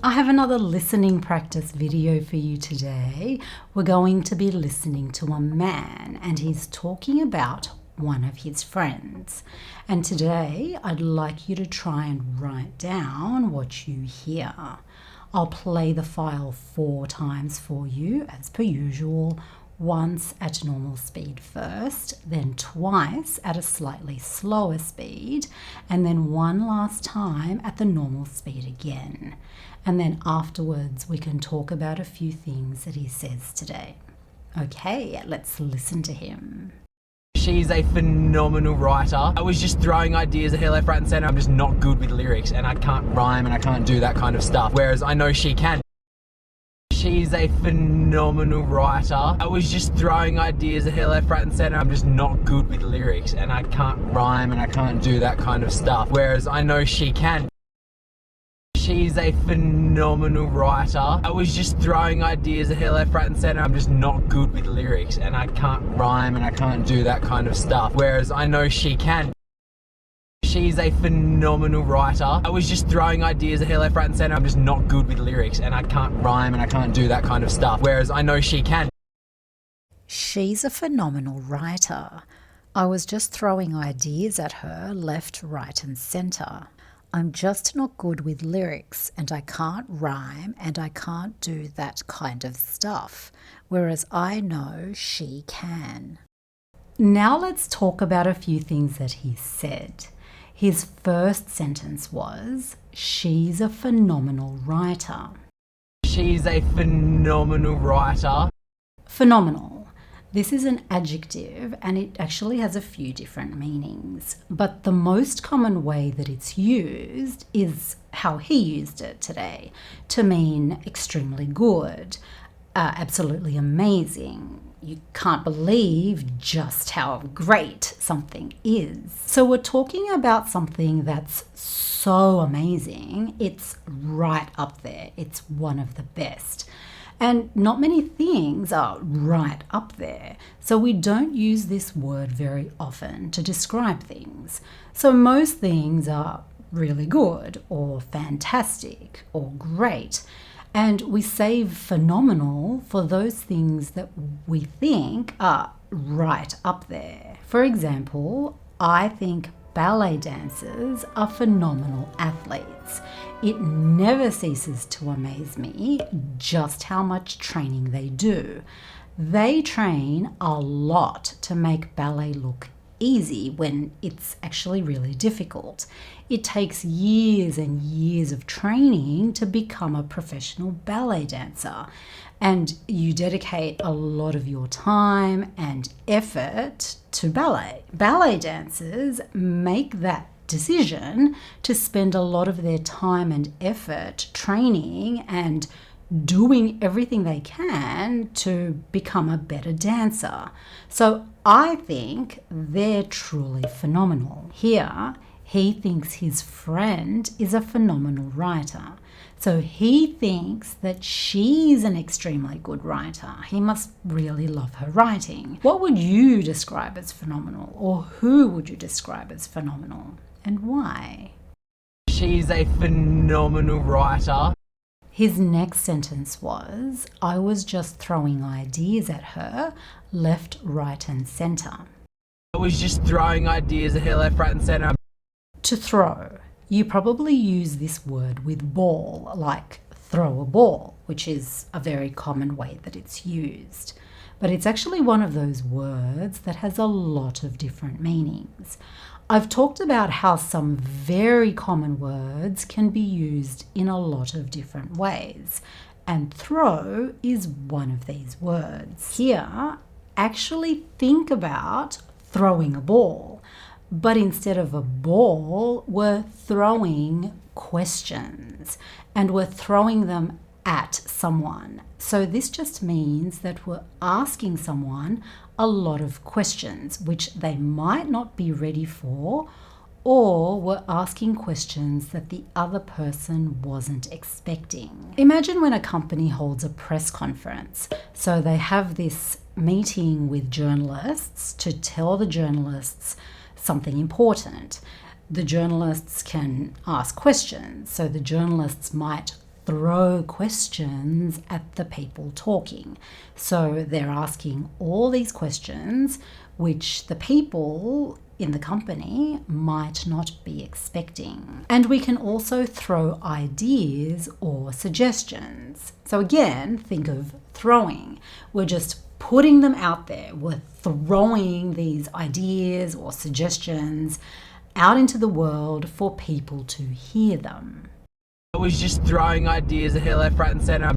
I have another listening practice video for you today. We're going to be listening to a man and he's talking about one of his friends. And today I'd like you to try and write down what you hear. I'll play the file 4 times for you as per usual. Once at normal speed first, then twice at a slightly slower speed, and then one last time at the normal speed again. And then afterwards we can talk about a few things that he says today. Okay, let's listen to him. She's a phenomenal writer. I was just throwing ideas at her left, right and centre. I'm just not good with lyrics and I can't rhyme and I can't do that kind of stuff, whereas I know she can. She's a phenomenal writer. I was just throwing ideas at her left, right and centre. I'm just not good with lyrics and I can't rhyme and I can't do that kind of stuff, whereas I know she can. She's a phenomenal writer. I was just throwing ideas at her left, right and centre. I'm just not good with lyrics and I can't rhyme and I can't do that kind of stuff, whereas I know she can. She's a phenomenal writer. I was just throwing ideas at her left, right and centre. I'm just not good with lyrics and I can't rhyme and I can't do that kind of stuff, whereas I know she can. She's a phenomenal writer. I was just throwing ideas at her left, right and centre. I'm just not good with lyrics and I can't rhyme and I can't do that kind of stuff, whereas I know she can. Now let's talk about a few things that he said. His first sentence was, she's a phenomenal writer. She's a phenomenal writer. Phenomenal. This is an adjective and it actually has a few different meanings, but the most common way that it's used is how he used it today, to mean extremely good, absolutely amazing. You can't believe just how great something is. So we're talking about something that's so amazing, it's right up there. It's one of the best. And not many things are right up there. So we don't use this word very often to describe things. So most things are really good or fantastic or great. And we save phenomenal for those things that we think are right up there. For example, I think ballet dancers are phenomenal athletes. It never ceases to amaze me just how much training they do. They train a lot to make ballet look easy when it's actually really difficult. It takes years and years of training to become a professional ballet dancer, and you dedicate a lot of your time and effort to ballet. Ballet dancers make that decision to spend a lot of their time and effort training and doing everything they can to become a better dancer. So I think they're truly phenomenal. Here, he thinks his friend is a phenomenal writer. So he thinks that she's an extremely good writer. He must really love her writing. What would you describe as phenomenal, or who would you describe as phenomenal, and why? She's a phenomenal writer. His next sentence was, I was just throwing ideas at her left, right and centre. I was just throwing ideas at her left, right and centre. To throw. You probably use this word with ball, like throw a ball, which is a very common way that it's used. But it's actually one of those words that has a lot of different meanings. I've talked about how some very common words can be used in a lot of different ways, and throw is one of these words. Here, actually think about throwing a ball. But instead of a ball, we're throwing questions and we're throwing them at someone. So this just means that we're asking someone a lot of questions which they might not be ready for, or we're asking questions that the other person wasn't expecting. Imagine when a company holds a press conference. So they have this meeting with journalists to tell the journalists something important. The journalists can ask questions. So the journalists might throw questions at the people talking. So they're asking all these questions which the people in the company might not be expecting. And we can also throw ideas or suggestions. So again, think of throwing. We're just putting them out there. We're throwing these ideas or suggestions out into the world for people to hear them. I was just throwing ideas at her left, right and centre.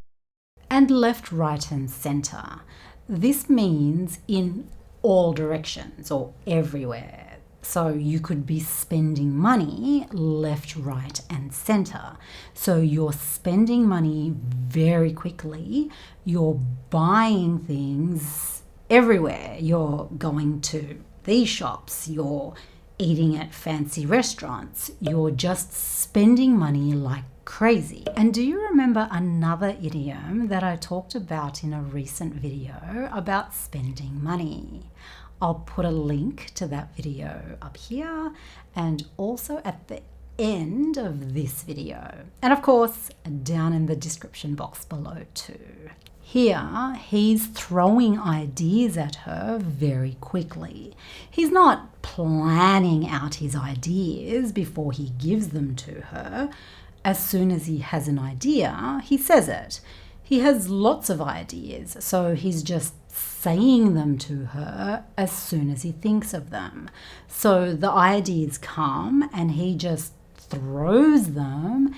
And left, right and centre. This means in all directions or everywhere. So you could be spending money left, right and centre. So you're spending money very quickly. You're buying things everywhere. You're going to these shops. You're eating at fancy restaurants. You're just spending money like crazy. And do you remember another idiom that I talked about in a recent video about spending money? I'll put a link to that video up here and also at the end of this video. And of course, down in the description box below too. Here, he's throwing ideas at her very quickly. He's not planning out his ideas before he gives them to her. As soon as he has an idea, he says it. He has lots of ideas, so he's just saying them to her as soon as he thinks of them. So the ideas come and he just throws them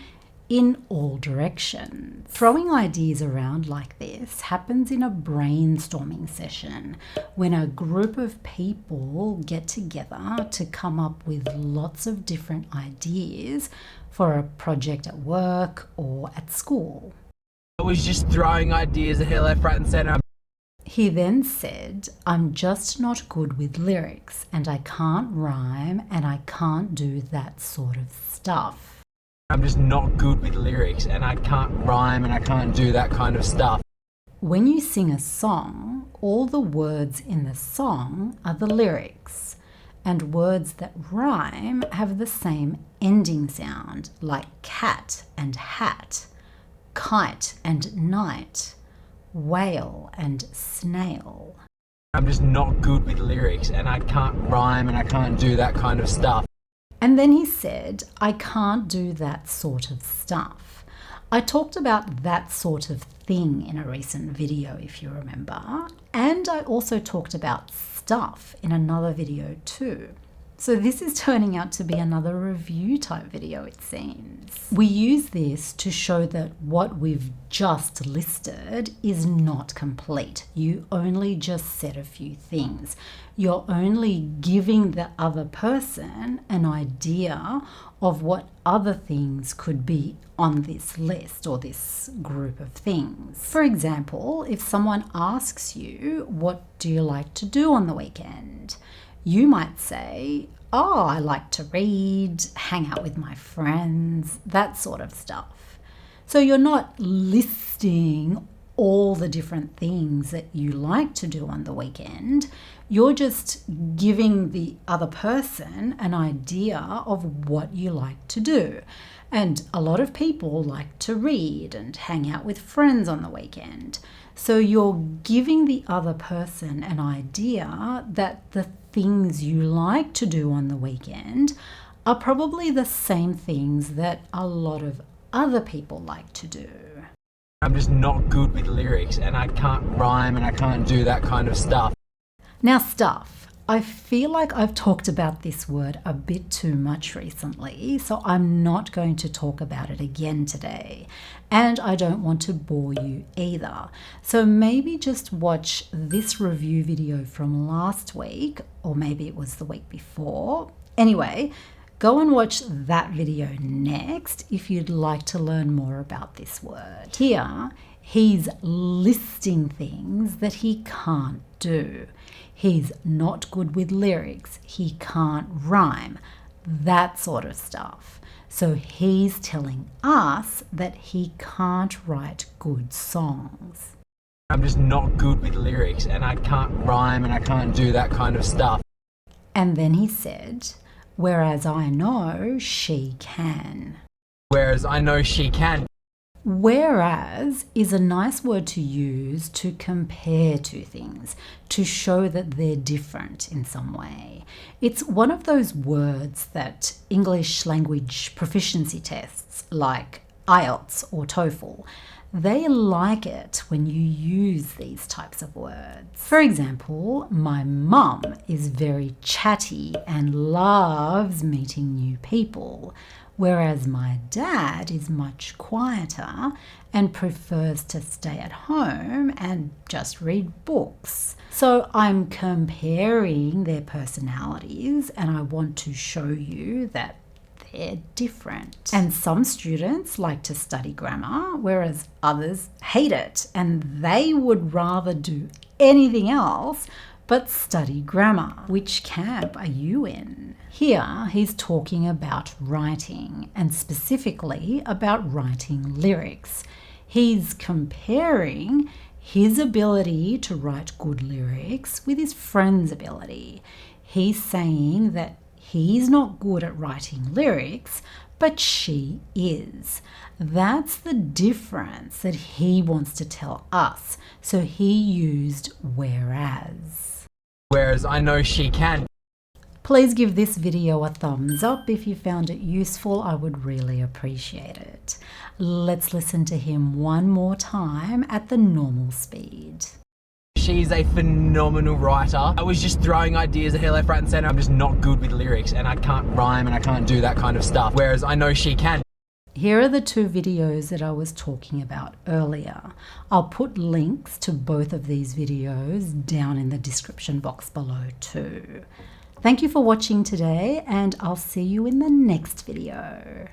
in all directions. Throwing ideas around like this happens in a brainstorming session when a group of people get together to come up with lots of different ideas for a project at work or at school. I was just throwing ideas at her left, right and centre. He then said, I'm just not good with lyrics and I can't rhyme and I can't do that sort of stuff. I'm just not good with lyrics and I can't rhyme and I can't do that kind of stuff. When you sing a song, all the words in the song are the lyrics, and words that rhyme have the same ending sound, like cat and hat, kite and night, whale and snail. I'm just not good with lyrics and I can't rhyme and I can't do that kind of stuff. And then he said, I can't do that sort of stuff. I talked about that sort of thing in a recent video, if you remember. And I also talked about stuff in another video too. So this is turning out to be another review type video, it seems. We use this to show that what we've just listed is not complete. You only just said a few things. You're only giving the other person an idea of what other things could be on this list or this group of things. For example, if someone asks you, what do you like to do on the weekend? You might say, oh, I like to read, hang out with my friends, that sort of stuff. So you're not listing all the different things that you like to do on the weekend. You're just giving the other person an idea of what you like to do. And a lot of people like to read and hang out with friends on the weekend. So you're giving the other person an idea that the things you like to do on the weekend are probably the same things that a lot of other people like to do. I'm just not good with lyrics and I can't rhyme and I can't do that kind of stuff. Now, stuff. I feel like I've talked about this word a bit too much recently, so I'm not going to talk about it again today. And I don't want to bore you either. So maybe just watch this review video from last week, or maybe it was the week before. Anyway, go and watch that video next if you'd like to learn more about this word. Here, he's listing things that he can't do. He's not good with lyrics. He can't rhyme. That sort of stuff. So he's telling us that he can't write good songs. I'm just not good with lyrics and I can't rhyme and I can't do that kind of stuff. And then he said, whereas I know she can. Whereas I know she can. Whereas is a nice word to use to compare two things, to show that they're different in some way. It's one of those words that English language proficiency tests like IELTS or TOEFL, they like it when you use these types of words. For example, my mum is very chatty and loves meeting new people, whereas my dad is much quieter and prefers to stay at home and just read books. So I'm comparing their personalities and I want to show you that they're different. And some students like to study grammar, whereas others hate it and they would rather do anything else but study grammar. Which camp are you in? Here he's talking about writing, and specifically about writing lyrics. He's comparing his ability to write good lyrics with his friend's ability. He's saying that he's not good at writing lyrics, but she is. That's the difference that he wants to tell us. So he used whereas. Whereas I know she can. Please give this video a thumbs up if you found it useful. I would really appreciate it. Let's listen to him one more time at the normal speed. She's a phenomenal writer. I was just throwing ideas at her left, right and centre. I'm just not good with lyrics and I can't rhyme and I can't do that kind of stuff. Whereas I know she can. Here are the two videos that I was talking about earlier. I'll put links to both of these videos down in the description box below too. Thank you for watching today and I'll see you in the next video.